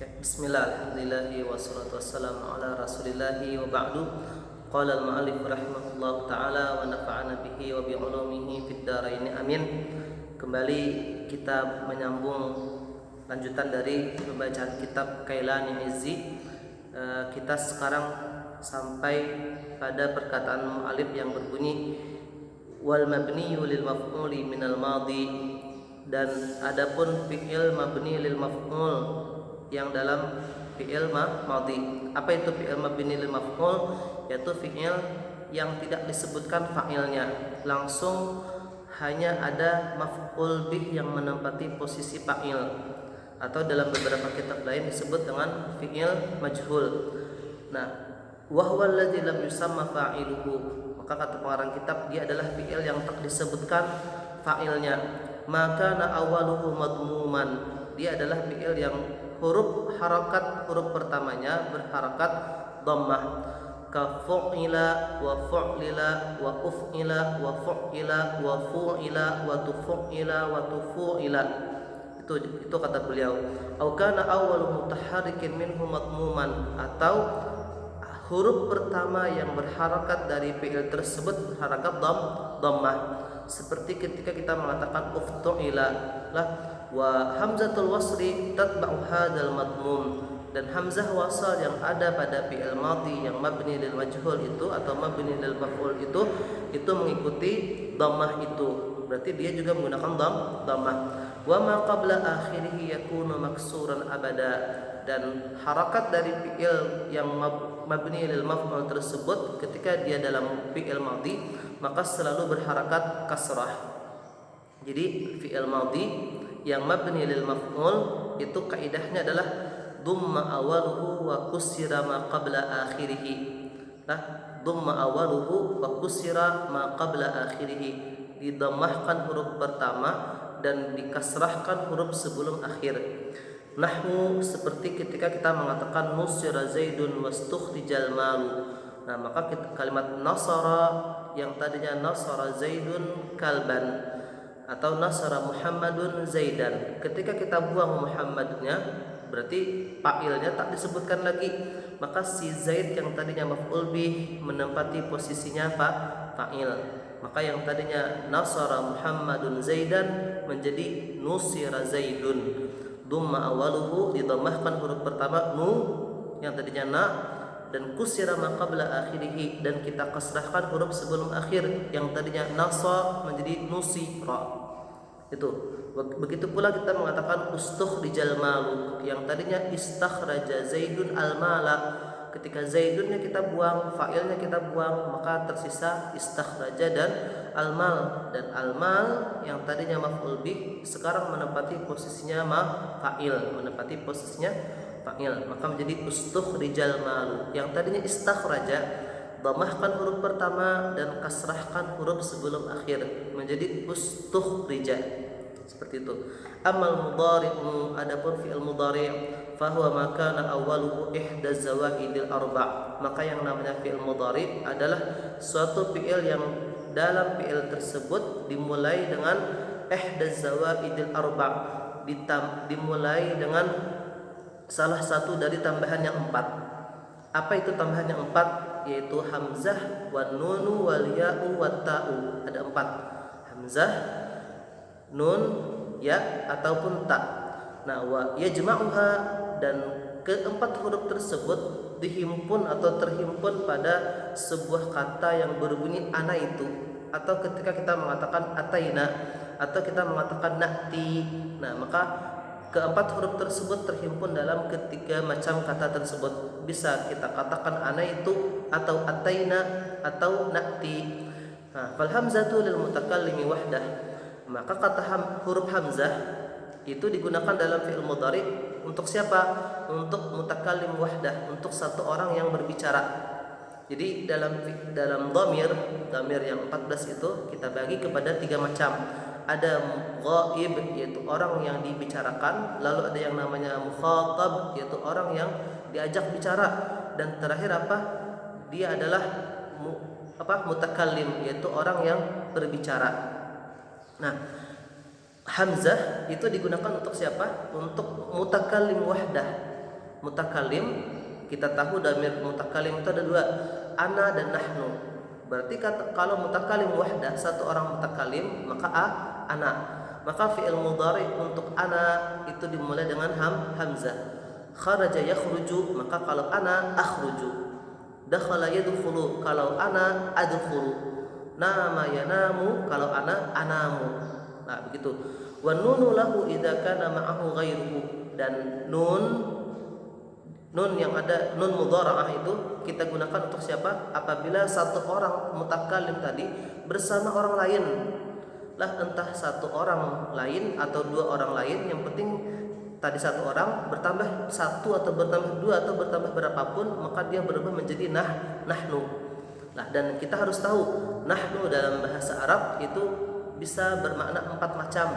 Bismillah, alhamdulillahi wassalatu wassalamu ala rasulillahi wa ba'du. Qala al-mu'allif rahimahullah ta'ala wa nafa'ana bihi wa bi'ulumihi fid dharain amin. Kembali kita menyambung lanjutan dari pembacaan kitab Kailani Izzi. Kita sekarang sampai pada perkataan mu'allif yang berbunyi wal mabniyu lil maf'uli minal madi, dan adapun fi'il mabni lil maf'ul yang dalam fi'il madhi. Apa itu fi'il mabni lil maf'ul? Yaitu fi'il yang tidak disebutkan fa'ilnya, langsung hanya ada maf'ul bih yang menempati posisi fa'il, atau dalam beberapa kitab lain disebut dengan fi'il majhul. Nah, wa huwa alladzi lam yusamma fa'iluhu, maka kata pengarang kitab, dia adalah fi'il yang tak disebutkan fa'ilnya. Maka na awaluhu madmuman, dia adalah fi'il yang huruf pertamanya berharakat dhammah, ka fu'ila wa fu'lila wa uf'ila wa fu'ila wa fu'ila wa tufu'ila wa tufu'ila. Itu kata beliau. Au kana awwalu mutaharrikin minhu madmuman, atau huruf pertama yang berharakat dari fi'il tersebut berharakat dhammah, seperti ketika kita mengatakan uftu'ila lah, wa hamzatul wasli tatba'u hadzal madmum, dan hamzah wasal yang ada pada fi'il madhi yang mabni lil majhul itu atau mabni lil maf'ul itu mengikuti dhammah itu, berarti dia juga menggunakan dhammah. Wa ma qabla akhirih yakunu maksuran abada, dan harakat dari fi'il yang mabni lil maf'ul tersebut ketika dia dalam fi'il madhi maka selalu berharakat kasrah. Jadi fi'il madhi yang mabni lil maf'ul itu kaidahnya adalah dhamma awaluhu wa kusira ma qabla akhirih. Nah, dhamma awaluhu wa kusira ma qabla akhirih, didammahkan huruf pertama dan dikasrahkan huruf sebelum akhir. Nahwu, seperti ketika kita mengatakan nusira zaidun wastukhrijal malu. Nah, maka kalimat nasara yang tadinya nasara zaidun kalban atau nasara Muhammadun zaidan, ketika kita buang Muhammadnya berarti fa'ilnya tak disebutkan lagi, maka si Zaid yang tadinya maf'ul bih menempati posisinya fa'il, maka yang tadinya nasara Muhammadun zaidan menjadi nusira zaidun. Dhamma awaluhu, didhammahkan huruf pertama nu yang tadinya na, dan kusira ma qabla akhirih, dan kita kasrahkan huruf sebelum akhir yang tadinya nasa menjadi nusira. Itu begitu pula kita mengatakan ustukhrijal malu yang tadinya istakhraja zaidun al mala, ketika zaidunnya kita buang, fa'ilnya kita buang, maka tersisa istakhraja dan al mal, dan al mal yang tadinya maf'ul bih sekarang menempati posisinya fa'il, maka menjadi ustukhrijal malu yang tadinya istakhraja, dhammahkan huruf pertama dan kasrahkan huruf sebelum akhir menjadi ustukhrija, seperti itu. Amal mudhari'u, adapun fi'il mudhari' fahuwa ma kana awwaluhu ihda zawaidil arba', maka yang namanya fi'il mudhari' adalah suatu fi'il yang dalam fi'il tersebut dimulai dengan ihda zawaidil arba', dimulai dengan salah satu dari tambahan yang 4. Apa itu tambahan yang 4? Yaitu hamzah, wan nunu, wal ya'u, wat ta'u. Ada 4. Hamzah, nun, ya ataupun ta. Nah, wa yajma'uha, dan keempat huruf tersebut dihimpun atau terhimpun pada sebuah kata yang berbunyi ana itu, atau ketika kita mengatakan ataina atau kita mengatakan na'ti. Nah, maka keempat huruf tersebut terhimpun dalam ketiga macam kata tersebut. Bisa kita katakan ana itu, atau ataina, atau na'ti. Nah, fal hamzatu lil mutakallimi wahdah, maka kata huruf hamzah itu digunakan dalam fi'il mudhari untuk siapa? Untuk mutakallim wahdah, untuk satu orang yang berbicara. Jadi dalam dhamir yang 14 itu kita bagi kepada 3 macam. Ada ghaib, yaitu orang yang dibicarakan, lalu ada yang namanya mukhatab, yaitu orang yang diajak bicara, dan terakhir apa? Dia adalah mutakallim, yaitu orang yang berbicara. Nah, hamzah itu digunakan untuk siapa? Untuk mutakallim wahdah, mutakalim, kita tahu damir mutakalim itu ada dua, ana dan nahnu. Berarti kalau mutakalim wahdah, satu orang mutakalim, maka ana. Maka fi'il mudhari untuk ana itu dimulai dengan hamzah. Kharaja yakhruju, maka kalau ana akhruju. Dakhala yadkhulu, kalau ana adkhulu. Nama yanamu, kalau ana anamu. Nah, begitu. Wa nunu lahu idza kana ma'ahu ghairuhu, dan nun yang ada nun mudhara'ah itu kita gunakan untuk siapa? Apabila satu orang mutakallim tadi bersama orang lain. Lah entah satu orang lain atau dua orang lain, yang penting tadi satu orang bertambah satu atau bertambah dua atau bertambah berapapun, maka dia berubah menjadi nahnu. Nah, dan kita harus tahu nahnu dalam bahasa Arab itu bisa bermakna 4 macam.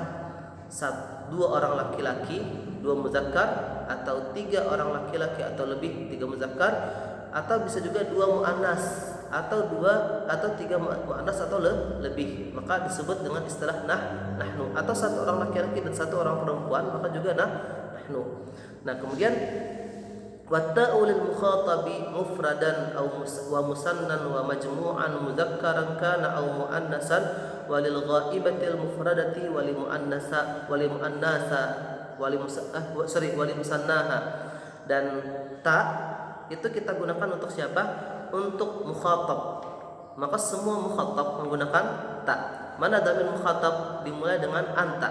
Dua orang laki-laki, 2 muzakkar, atau 3 orang laki-laki atau lebih, 3 muzakkar, atau bisa juga 2 muannas, atau 2 atau 3 muannas atau lebih, maka disebut dengan istilah nahnu. Atau 1 orang laki-laki dan 1 orang perempuan, maka juga nahnu. Nah, kemudian watta'u lil mukhatabi mufradan wa musannan wa majmu'an muzakkaran kana aw muannasan walil ghaibatil mufradati wali muannasa wali musannaha. Dan ta itu kita gunakan untuk siapa? Untuk mukhatab. Maka semua mukhatab menggunakan ta. Mana dhamir mukhatab dimulai dengan anta.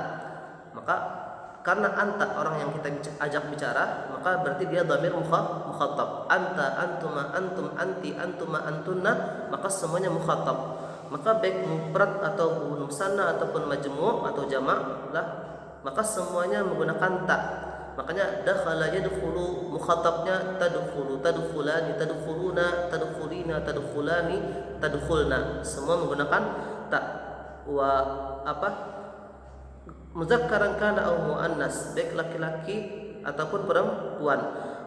Maka karena anta orang yang kita ajak bicara, maka berarti dia dhamir mukhatab. Anta, antuma, antum, anti, antuma, antunna, maka semuanya mukhatab. Maka baik mufrad ataupun musanna ataupun majmu' atau jama' lah, maka semuanya menggunakan ta. Makanya dakhala yadkhulu, mukhatabnya tadkhulu, tadkhulani, tadkhuluna, tadkhulina, tadkhulani, tadkhulna, semua menggunakan ta. Wa muzakkaran kana au muannas, baik laki-laki ataupun perempuan.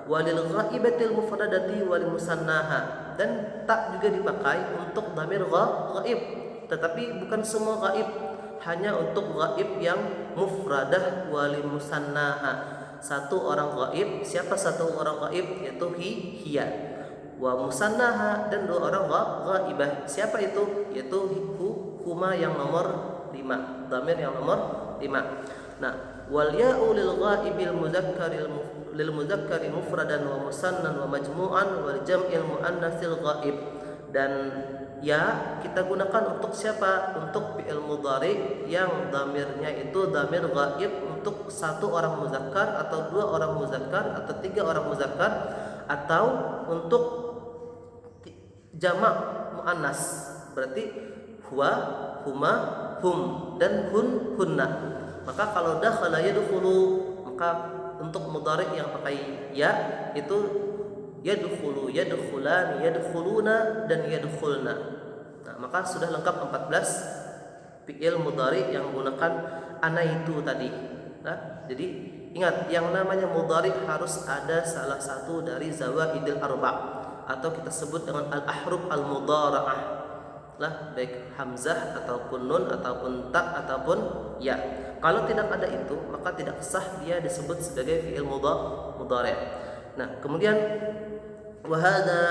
Walil ghaibatil mufradati wal musannaha, dan tak juga dipakai untuk dhamir ghaib, tetapi bukan semua ghaib, hanya untuk ghaib yang mufradah wal musannaha. 1 orang ghaib, siapa 1 orang ghaib? Yaitu hiya. Wa musannaha, dan 2 orang ghaibah, siapa itu? Yaitu huma yang nomor 5, dhamir yang nomor 5. Nah, wal ya'u lil ghaibil muzakkari mufradan wa musannan wa majmu'an wal jam'il muannatsil ghaib. Dan ya kita gunakan untuk siapa? Untuk fi'il mudhari yang dhamirnya itu dhamir ghaib, untuk 1 orang muzakkar atau 2 orang muzakkar atau 3 orang muzakkar, atau untuk jamak muannas, berarti huwa, huma, hum, dan hunna. Maka kalau dakhala yadkhulu, maka untuk mudhari yang pakai ya itu yadkhulu, yadkhulani, yadkhuluna, dan yadkhulna. Nah, maka sudah lengkap 14 fi'il mudhari yang menggunakan ana itu tadi. Nah, jadi ingat, yang namanya mudhari harus ada salah satu dari zawaidil arba', atau kita sebut dengan al-ahruf al-mudhara'ah lah, baik hamzah ataupun nun ataupun ta ataupun ya. Kalau tidak ada itu, maka tidak sah dia disebut sebagai fi'il mudhari'. Nah, kemudian wa hadza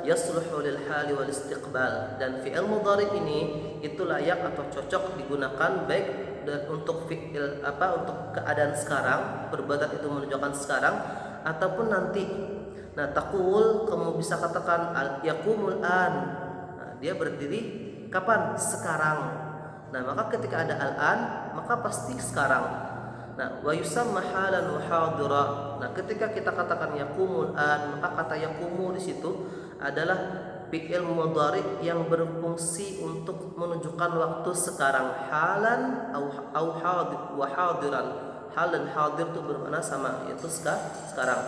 yasluhu lil hali wal istiqbal, dan fi'il mudhari' ini itu layak atau cocok digunakan baik untuk fi'il untuk keadaan sekarang, perbuatan itu menunjukkan sekarang ataupun nanti. Nah, taqul, kamu bisa katakan yaqumul an, dia berdiri kapan? Sekarang. Nah, maka ketika ada al-an, maka pasti sekarang. Nah, wa yusamma halan wa hadira. Nah, ketika kita katakan yaqumul an, maka kata yaqumu di situ adalah fi'il mudhari yang berfungsi untuk menunjukkan waktu sekarang. Halan au hadir wa hadiran. Hal dan hadir itu bermakna sama, yaitu sekarang.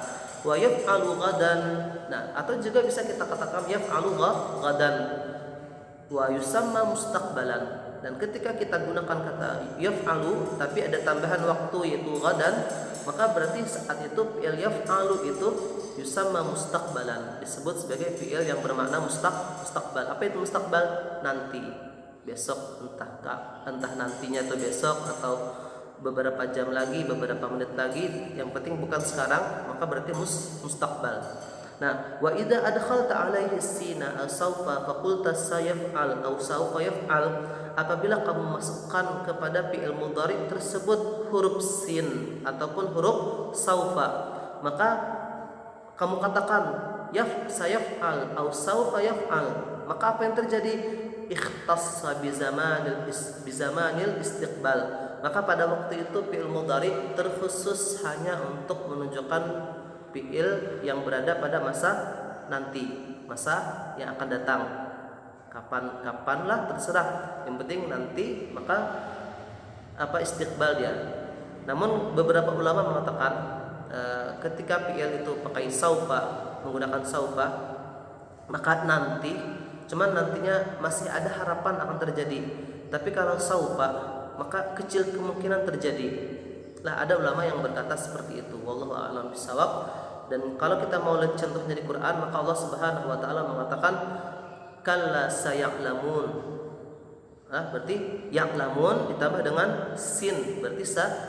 Wa yaf'alu ghadan. Nah, atau juga bisa kita katakan yaf'alu ghadan. Wa yusamma mustaqbalan. Dan ketika kita gunakan kata yaf'alu tapi ada tambahan waktu yaitu ghadan, maka berarti saat itu fi'il yaf'alu itu yusamma mustaqbalan, disebut sebagai fi'il yang bermakna mustaqbal. Apa itu mustaqbal? Nanti, besok, entah nantinya itu besok atau beberapa jam lagi, beberapa menit lagi, yang penting bukan sekarang, maka berarti mustaqbal. Nah, wa idza adkhalta alaihi sina aw saufa faqulta sayaf'al aw saufa yaf'al, apabila kamu masukkan kepada fi'il mudhari tersebut huruf sin ataupun huruf saufa, maka kamu katakan sayaf'al aw saufa yaf'al, maka apa yang terjadi? Ikhtassa bi zamanil istiqbal, maka pada waktu itu fi'il mudhari terkhusus hanya untuk menunjukkan fi'il yang berada pada masa nanti, masa yang akan datang. Kapanlah terserah, yang penting nanti, maka istiqbal dia. Namun beberapa ulama mengatakan ketika fi'il itu pakai saufa, menggunakan saufa, maka nanti, cuman nantinya masih ada harapan akan terjadi. Tapi kalau saufa, maka kecil kemungkinan terjadi. Lah, ada ulama yang berkata seperti itu. Wallahu a'lam bishawab. Dan kalau kita mau lihat contohnya di Quran, maka Allah Subhanahu wa taala mengatakan kalla saya'lamun. Berarti ya'lamun ditambah dengan sin, berarti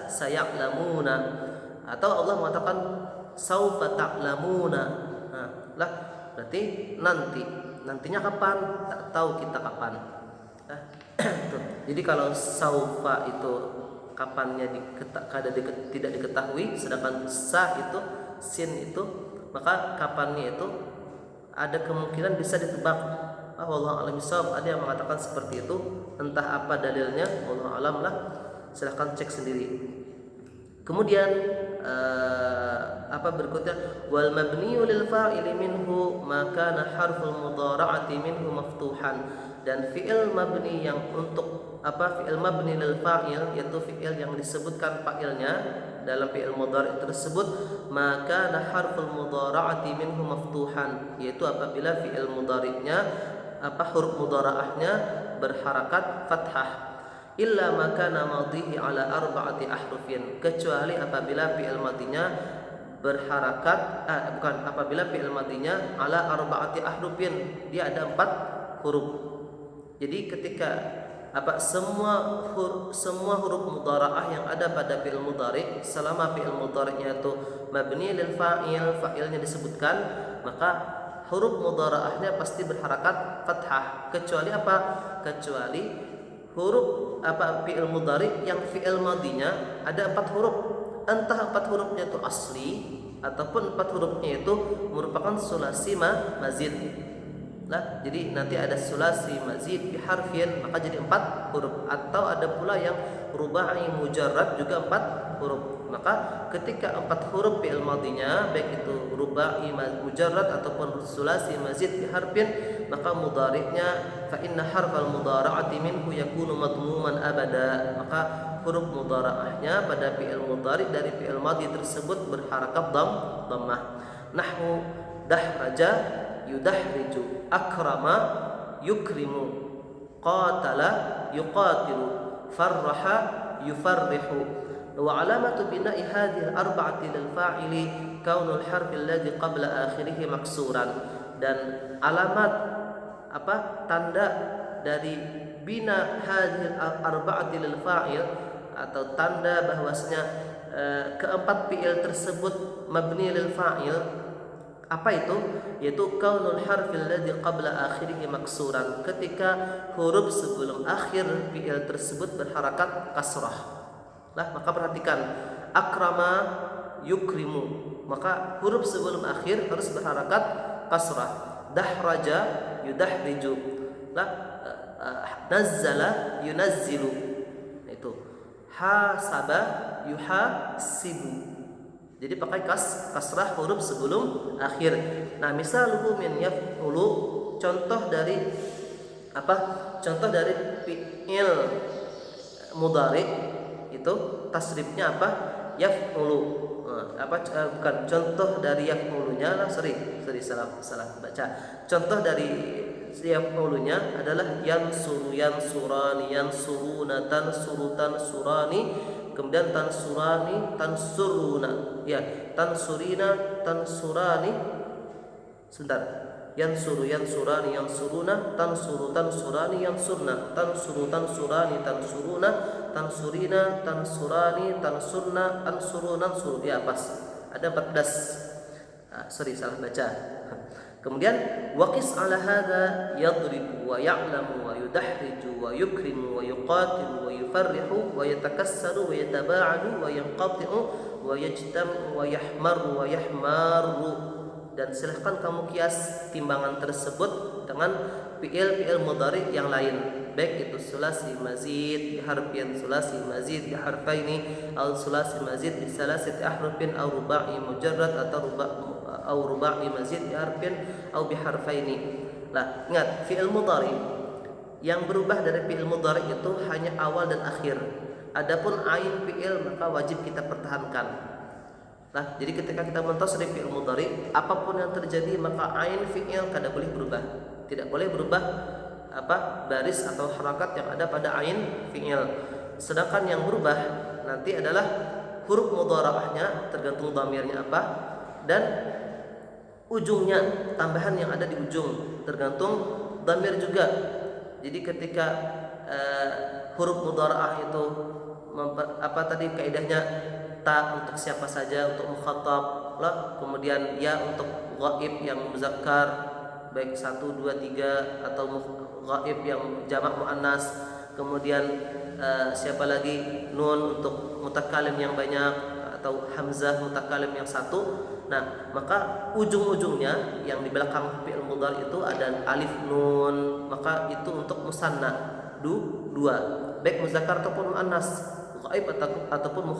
saya'lamuna. Atau Allah mengatakan saufa ta'lamuna. Berarti nantinya kapan? Tak tahu kita kapan. Jadi kalau saufa itu kapannya tidak diketahui, sedangkan sa itu, sin itu, maka kapannya itu ada kemungkinan bisa ditebak. Wallahu a'lam bishawab. Ada yang mengatakan seperti itu, entah apa dalilnya, wallahu a'lam lah, silahkan cek sendiri. Kemudian berikutnya, wal mabniyu lil fa'ili minhu ma kana harful mudhara'ati minhu maftuhan, dan fi'il mabni yang untuk fi'il mabni lil fa'il, yaitu fi'il yang disebutkan fa'ilnya dalam fi'il mudhari' tersebut, maka harful mudhara'ati minhu maftuhan, yaitu apabila fi'il mudhari'nya huruf mudhara'ahnya berharakat fathah, illa maka madhihi ala arba'ati ahrufin, kecuali apabila fi'il madinya berharakat apabila fi'il madinya ala arba'ati ahrufin, dia ada 4 huruf. Jadi ketika semua huruf mudhara'ah yang ada pada fi'il mudhari', selama fi'il mudhari'nya itu mabni lil fa'il, fa'ilnya disebutkan, maka huruf mudhara'ahnya pasti berharakat fathah, kecuali kecuali huruf fi'il mudhari' yang fi'il madinya ada 4 huruf, entah 4 hurufnya itu asli ataupun 4 hurufnya itu merupakan sulasi mazid. Jadi nanti ada sulasi mazid biharfin, maka jadi 4 huruf, atau ada pula yang rubai mujarrad juga 4 huruf. Maka ketika 4 huruf fi'il madinya, baik itu rubai mujarrad ataupun sulasi mazid biharfin, maka mudhari'nya fa inna harfal mudhara'ati minhu yakunu madmuman abada, maka huruf mudhara'ahnya pada fi'il mudhari' dari fi'il madi tersebut berharakat dhammah. Nahwu dahraja yudahriju, akrama yukrimu, qatala yuqatilu, farraha yufarrihu. Wa alamatu bina'i hadhihi al-arba'ati lil fa'ili kaunul harfi alladhi qabla akhirih maksuran, dan alamat tanda dari bina hadhihi al-arba'ati lil fa'il, atau tanda bahwasanya keempat fi'il tersebut mabni lil fa'il, itu? Yaitu kaunul harfil ladzi qabla akhirih maksuran, ketika huruf sebelum akhir fi'il tersebut berharakat kasrah. Maka perhatikan, akrama yukrimu, maka huruf sebelum akhir harus berharakat kasrah. Dahraja yudahriju, nazzala yunazzilu, itu hasaba yuhasibu. Jadi pakai kasrah huruf sebelum akhir. Nah, misaluhu min yaf'ulu, contoh dari fi'il mudhari' itu tasrifnya yaf'ulu. Bukan contoh dari yaf'ulunya lah, salah baca. Contoh dari yaf'ulunya adalah yansuru, yansurani, yansuruna, tansuru, tansurani, kemudian tansurani, tansuruna, tansurina, tansurani. Sebentar. Yansuru, yansurani, yansuruna, tansuru, tansurani, yansurna, tansuru, tansurani, tansuruna, tansurina, tansurani, tansurna, ansuru, nansuru. Ya pas. Ada 14. Salah baca. Kemudian waqis ala hadza yadribu wa ya'lamu wa yudahriju wa yukrimu wa yuqatilu wa yufarrihu wa yatakassaru wa yataba'adu wa yanqati'u wa yajtamu wa yahmaru wa yahmaru. Dan silahkan kamu kias timbangan tersebut dengan fi'il mudhari yang lain, baik itu sulasi mazid biharfin, sulasi mazid biharfaini, atau sulasi mazid bi salasati ahrufin, atau ruba'i mujarrad, atau ruba'i mazid biharfin atau biharfaini. Nah, ingat fi'il mudhari yang berubah dari fi'il mudhari itu hanya awal dan akhir. Adapun ain fi'il maka wajib kita pertahankan. Nah, jadi ketika kita mentasrif fi'il mudhari, apapun yang terjadi maka ain fi'il kada boleh berubah. Tidak boleh berubah baris atau harakat yang ada pada ain fi'il. Sedangkan yang berubah nanti adalah huruf mudhara'ahnya, tergantung dhamirnya apa, dan ujungnya, tambahan yang ada di ujung, tergantung dhamir juga. Jadi ketika huruf mudhara'ah itu kaidahnya ta untuk siapa saja, untuk mukhatab lah, kemudian ya untuk ghaib yang muzakkar baik 1, 2, 3, atau ghaib yang jamak muannas, kemudian siapa lagi nun untuk mutakalim yang banyak, atau hamzah mutakalim yang satu. Nah, maka ujung-ujungnya yang di belakang fi'il mudhari itu ada alif nun, maka itu untuk musanna dua, baik muzakkar ataupun muannas, ghaib ataupun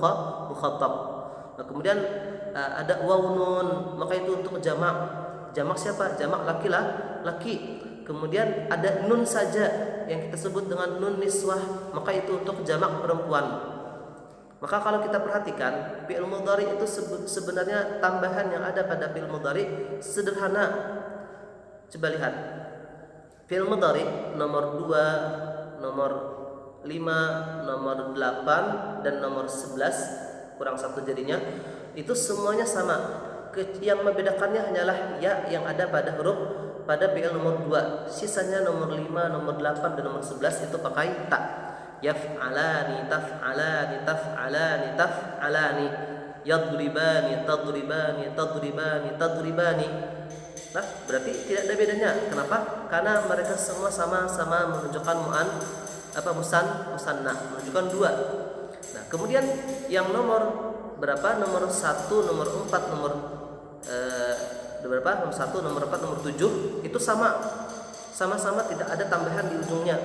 mukhatab. Nah, kemudian ada waw nun, maka itu untuk jamak. Jamak siapa? Jamak laki. Kemudian ada nun saja yang kita sebut dengan nun niswah, maka itu untuk jamak perempuan. Maka kalau kita perhatikan fi'il mudhari itu sebenarnya tambahan yang ada pada fi'il mudhari sederhana. Coba lihat. Fi'il mudhari nomor 2, nomor 5, nomor 8 dan nomor 11 kurang 1 jadinya, itu semuanya sama. Yang membedakannya hanyalah ya yang ada pada fi'il nomor 2. Sisanya nomor 5, nomor 8 dan nomor 11 itu pakai ta. Yaf'alani, taf'alani, taf'alani, taf'alani, yadribani, tadribani, tadribani, tadribani. Nah, berarti tidak ada bedanya. Kenapa? Karena mereka semua sama-sama menunjukkan musanna, menunjukkan 2. Nah, kemudian yang nomor berapa? Nomor 1, nomor 4, nomor berapa? Nomor 1, nomor 4, nomor 7 itu sama-sama tidak ada tambahan di ujungnya.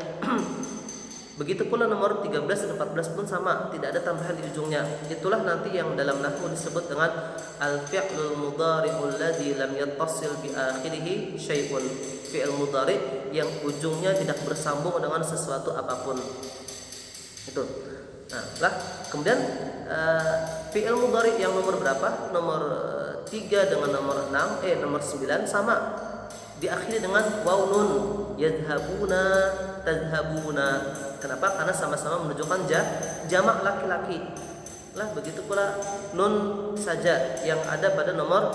Begitu pula nomor 13 dan 14 pun sama, tidak ada tambahan di ujungnya. Itulah nanti yang dalam nahwu disebut dengan al-fi'lul mudhari'ul ladzi lam yattasil bi akhirih syai'un. Fi'il mudhari yang ujungnya tidak bersambung dengan sesuatu apapun. Itu. Nah, kemudian fi'il mudhari yang nomor berapa? Nomor 3 dengan nomor 9 sama, diakhiri dengan waw nun, yadhhabuna, tadhhabuna. Kenapa? Karena sama-sama menunjukkan jamak laki-laki. Lah, begitu pula nun saja yang ada pada nomor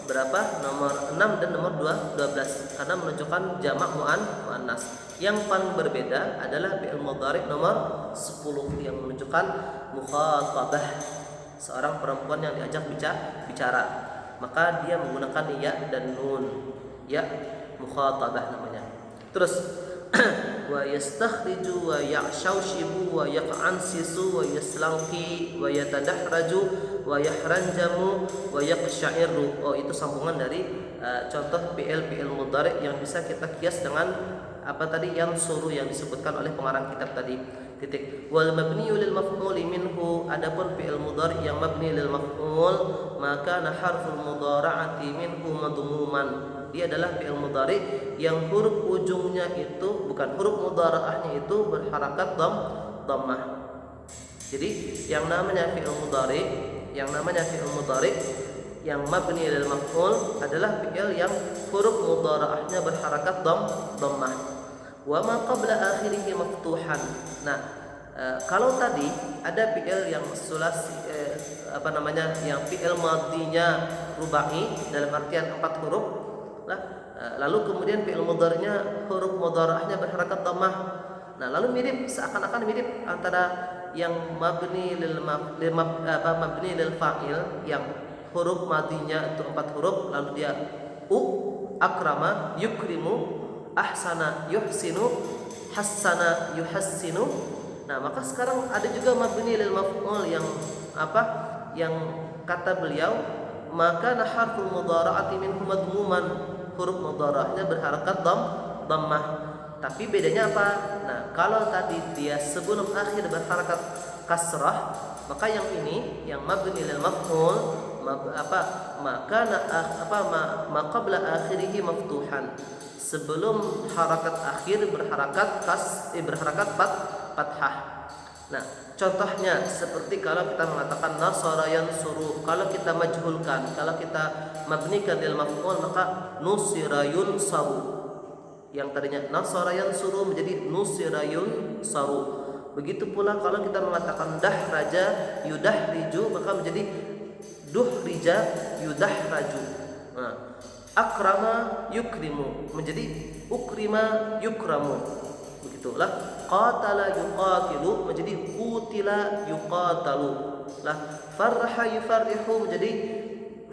berapa? Nomor 6 dan nomor 12 karena menunjukkan jamak muannas. Yang paling berbeda adalah fi'il mudhari nomor 10 yang menunjukkan mukhatabah, seorang perempuan yang diajak bicara. Maka dia menggunakan ya dan nun. Ya mukhatabah namanya. Terus wa yastakhriju wa ya'shawshibu wa yaq'ansisu wa yaslanqi wa yatadahraju wa yahranjamu wa yaqsha'iru. Oh, itu sambungan dari contoh fi'il mudhari yang bisa kita kias dengan yang suruh yang disebutkan oleh pengarang kitab tadi. Wal mabniyu lil maf'uli minhu, adapun fi'il mudhari yang mabni lil maf'ul maka harful mudhara'ati minhu madmuman. Dia adalah fi'il mudhari yang huruf ujungnya itu, bukan huruf mudhara'ahnya itu berharakat dhammah. Jadi yang namanya fi'il mudhari yang mabni lil maf'ul adalah fi'il yang huruf mudhara'ahnya berharakat dhammah. Wa ma qabla akhirih maftuhan. Nah, kalau tadi ada fi'il yang yang fi'il madinya rubai dalam artian 4 huruf. Lalu kemudian fi'il mudhari'nya huruf mudhara'ahnya berharakat dhammah. Nah, lalu seakan-akan mirip antara yang mabni lil fa'il, yang huruf madinya itu 4 huruf, lalu dia akrama yukrimu, ahsana yuhsinu, hassana yuhassinu. Nah, maka sekarang ada juga mabni lil maf'ul yang yang kata beliau maka harful mudhara'ati minhu madmuman, huruf mudhara'nya berharakat dhammah. Tapi bedanya apa? Nah, kalau tadi dia sebelum akhir berharakat kasrah, maka yang ini yang mabni lil maf'ul maka ma qabla akhirih maftuhan, sebelum harakat akhir berharakat fathah. Nah, contohnya seperti kalau kita mengatakan nasara yansuru, kalau kita majhulkan, kalau kita mabnikan lil maf'ul maka nusira yunsaru. Yang tadinya nasara yansuru menjadi nusira yunsaru. Begitu pula kalau kita mengatakan dahraja yudahriju maka menjadi duhrija yudahraju. Nah, akrama yukrimu menjadi ukrima yukramu. Begitulah. Qatala yuqatilu menjadi qutila yuqatalu. Lah, farha yufarrihu menjadi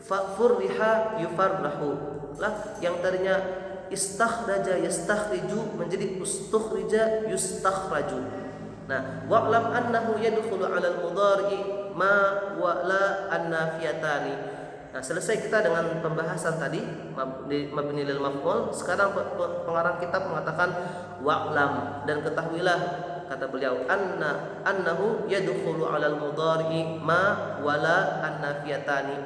furriha yufarrahu. Lah, yang tadinya istakhraja yastakhriju menjadi ustukhrija yustakhraju. Nah, wa'lam annahu yadkhulu 'ala al-mudhari ma wa la an-nafiyatani. Nah, selesai kita dengan pembahasan tadi mabni lil maf'ul. Sekarang pengarang kitab mengatakan wa'lam, dan ketahuilah kata beliau annahu yadkhulu 'alal mudhari ma wala an-nafiyatani.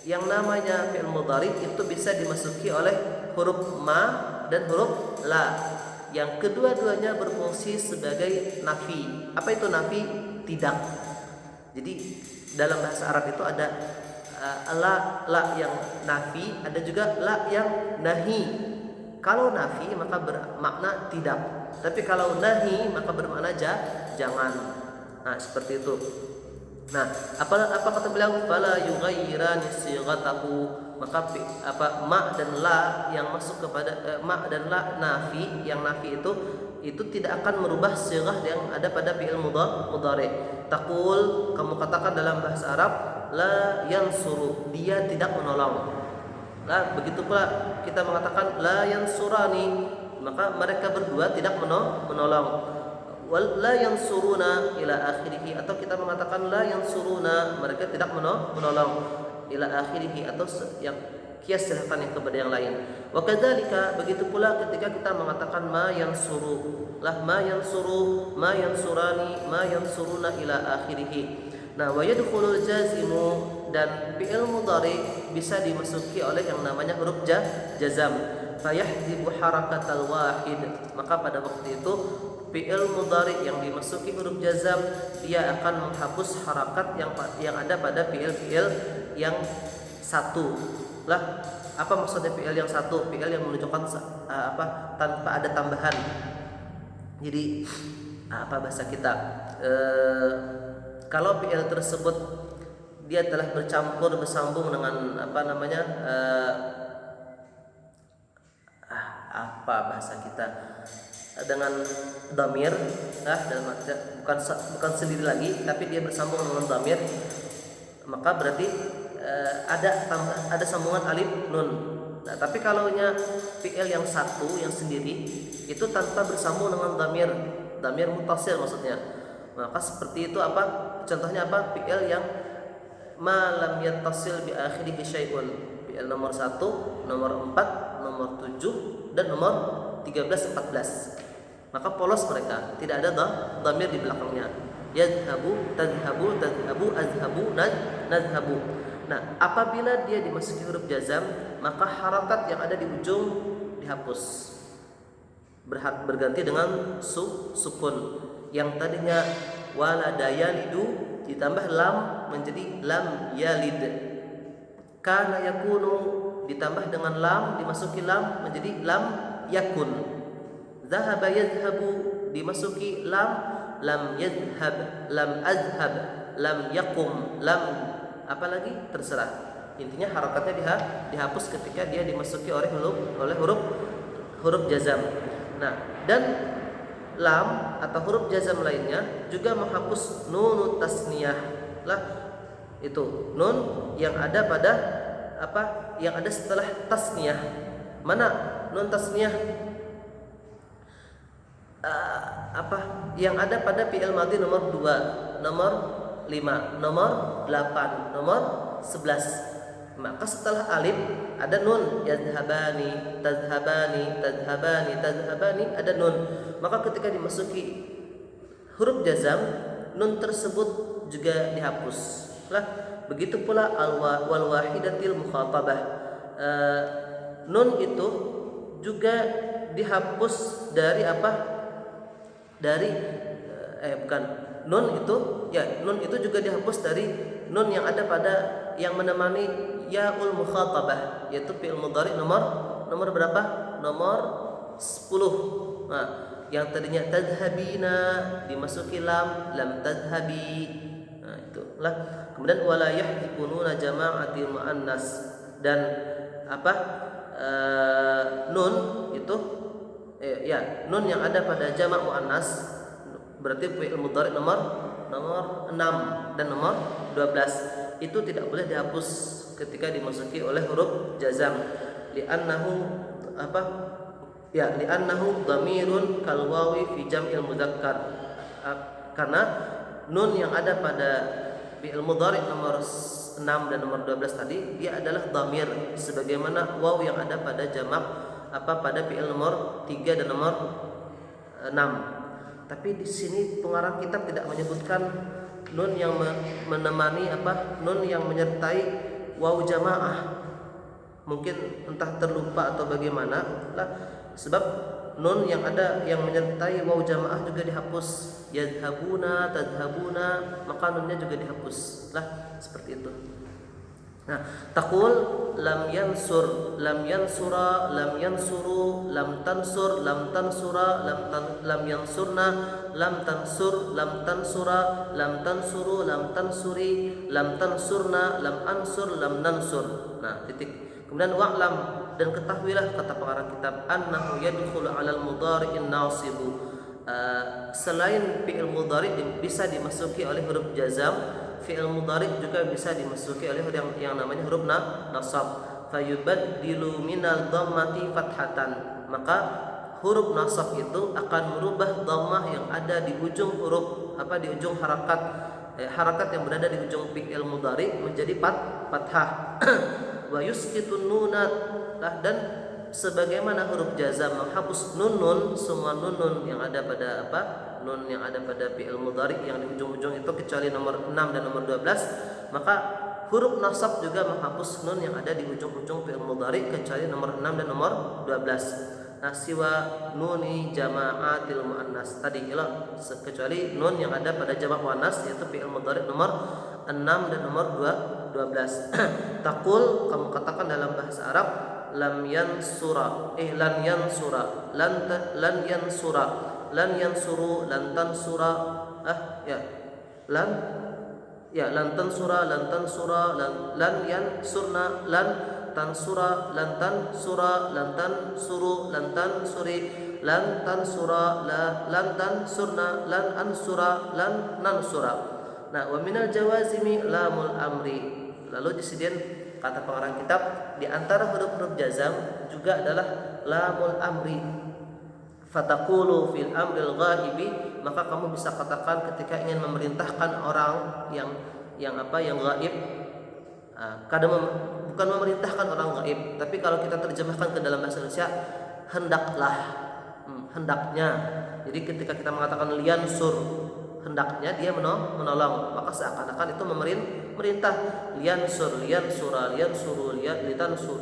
Yang namanya fi'il mudhari itu bisa dimasuki oleh huruf ma dan huruf la, yang kedua-duanya berfungsi sebagai nafi. Apa itu nafi? Tidak. Jadi dalam bahasa Arab itu ada la yang nafi, ada juga la yang nahi. Kalau nafi maka bermakna tidak, tapi kalau nahi maka bermakna jangan. Nah, seperti itu. Nah, apa kata beliau? Fala yughayyirani sighatahu. Maka ma dan la yang masuk kepada ma dan la nafi, yang nafi itu tidak akan merubah sighah yang ada pada fi'il mudhari. Taqul, kamu katakan dalam bahasa Arab, la yansuru, dia tidak menolong. Nah, begitu pula kita mengatakan la yansurani, maka mereka berdua tidak menolong. Wal la yansuruna ila akhirih, atau kita mengatakan la yansuruna, mereka tidak menolong, ila akhirih, atau yang kias silahkan yang kepada yang lain. Wa kadzalika, begitu pula ketika kita mengatakan ma yansuru, lah ma yansuru, ma yansurani, ma yansuruna ila akhirih. Nah, wa yadkhulul jazimu, dan fi'il mudhari bisa dimasuki oleh yang namanya huruf jazam. Fayahdzibu harakatal wahid, maka pada waktu itu fi'il mudhari yang dimasuki huruf jazam dia akan menghapus harakat yang ada pada fi'il yang satu. Lah, apa maksudnya fi'il yang satu? Fi'il yang menunjukkan tanpa ada tambahan. Jadi apa bahasa kita? Kalau fi'il tersebut dia telah bersambung dengan apa bahasa kita, dengan dhamir, bukan sendiri lagi, tapi dia bersambung dengan dhamir, maka berarti ada sambungan alif nun. Nah, tapi kalau fi'il yang satu yang sendiri itu tanpa bersambung dengan dhamir muttasil maksudnya, maka seperti itu contohnya fi'il yang ma lam yattasil bi akhirih syai'un. Fi'il nomor 1, nomor 4, nomor 7 dan nomor 13, 14. Maka polos mereka, tidak ada dhamir di belakangnya. Yadhhabu, tadhhabu, tadhhabu, azhabu, nadhhabu. Nah, apabila dia dimasuki huruf jazam, maka harakat yang ada di ujung dihapus, berganti dengan sukun. Yang tadinya walada yalidu ditambah lam menjadi lam yalid. Kana yakunu ditambah dengan lam, dimasuki lam menjadi lam yakun. Zahaba yadhhabu dimasuki lam yadhhab, lam azhab, lam yakum, lam apalagi terserah. Intinya harakatnya dihapus ketika dia dimasuki oleh huruf jazam. Nah, dan lam atau huruf jazam lainnya juga menghapus nun tasniyah lah. Itu nun yang ada pada yang ada setelah tasniyah. Mana nun tasniyah? Yang ada pada fi'il madhi nomor 2, nomor 5, nomor 8, nomor 11. Maka setelah alif ada nun, yadhhabani, tadhhabani, tadhhabani, tadhhabani, ada nun. Maka ketika dimasuki huruf jazam, nun tersebut juga dihapus. Lah, begitu pula wal wahidatil mukhatabah. Nun itu juga dihapus dari Dari nun itu juga dihapus dari nun yang ada pada yang menemani yaul mukhatabah, yaitu fi'il mudhari nomor berapa? Nomor 10. Nah, yang tadinya tadhhabina dimasuki lam tadhhabi. Nah, itulah. Kemudian wala yahdikununa jama'atil muannas, dan nun itu nun yang ada pada jamak muannas berarti fi'il mudhari nomor 6 dan nomor 12 itu tidak boleh dihapus ketika dimasuki oleh huruf jazam, li'annahu dhamirun kal wawi fi jam'il mudzakkar. Karena nun yang ada pada fi'il mudhari nomor 6 dan nomor 12 tadi dia adalah dhamir sebagaimana waw yang ada pada jamak pada fi'il nomor 3 dan nomor 6. Tapi di sini pengarang kitab tidak menyebutkan nun yang menemani nun yang menyertai waw jamaah. Mungkin entah terlupa atau bagaimana lah, sebab nun yang ada yang menyertai waw jamaah juga dihapus. Yadhhabuna, tadhhabuna, maka nunnya juga dihapus lah, seperti itu. Nah, taqul lam yansur, lam yansura, lam yansuru, lam tansur, lam tansura, lam yansurna, lam tansur, lam tansura, lam tansuru, lam tansuri, lam tansurna, lam ansur, lam nansur. Nah, titik. Kemudian wa'lam, dan ketahuilah kata pengarang kitab, annahu yadkhulu 'alal mudhari'in nasibu. Selain fi'il mudhari' bisa dimasuki oleh huruf jazam, fi'il mudhari' juga bisa dimasuki oleh yang namanya huruf nasab. Fayubaddilu minal dhammati fathatan. Maka huruf nasab itu akan merubah dhammah yang ada di ujung huruf di ujung harakat yang berada di ujung fi'il mudhari' menjadi fathah. Wa yusqitun nunat, dan sebagaimana huruf jazam menghapus nun semua nun yang ada pada nun yang ada pada fi'il mudhari yang di ujung-ujung itu kecuali nomor 6 dan nomor 12, maka huruf nasab juga menghapus nun yang ada di ujung-ujung fi'il mudhari kecuali nomor 6 dan nomor 12. Nah, siwa nuni jama'atil muannas tadi kecuali nun yang ada pada jamak muannas yaitu fi'il mudhari nomor 6 dan nomor 12. Taqul, kamu katakan dalam bahasa Arab, lam yansura, lan yansura, lan yansura, lan yansuru, lan tansura, lan tansura, lan tansura, lan yansurna, lan tansura, lan tansura, lan tansuru, lan tansuri, lan tansura, lan tansurna, lan ansura, lan nansura. Nah, wa minal jawazimi lamul amri. Lalu disediakan kata pengarang kitab di antara huruf-huruf jazam juga adalah lamul amri. Fataqulu fil amril ghaibi, maka kamu bisa katakan ketika ingin memerintahkan orang yang gaib. Kadang bukan memerintahkan orang gaib, tapi kalau kita terjemahkan ke dalam bahasa Indonesia, hendaklah, hendaknya. Jadi ketika kita mengatakan liyansur, hendaknya dia menolong, maka seakan-akan itu memerintah. Liyansur, liyansura, liyansuru,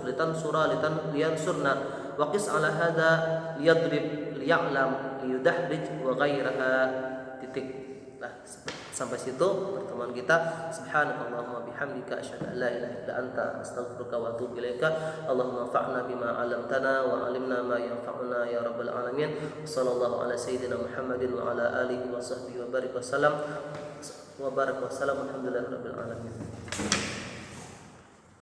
litansura, liyansurna. Waqis ala hada liyadrib, liya'lam, liyudahrij wa ghairaha. Titik. Nah, sampai situ pertemuan kita. Subhanakallahumma bihamdika asyhadu an la ilaha illa anta astaghfiruka wa atubu ilaika. Allahumma anfa'na bima 'allamtana wa 'allimna ma yanfa'una ya rabbal alamin. Shallallahu ala sayyidina Muhammadin wa ala alihi wa sahbihi wa barik wasallam. Wa barak wasallam. Alhamdulillahirabbil alamin.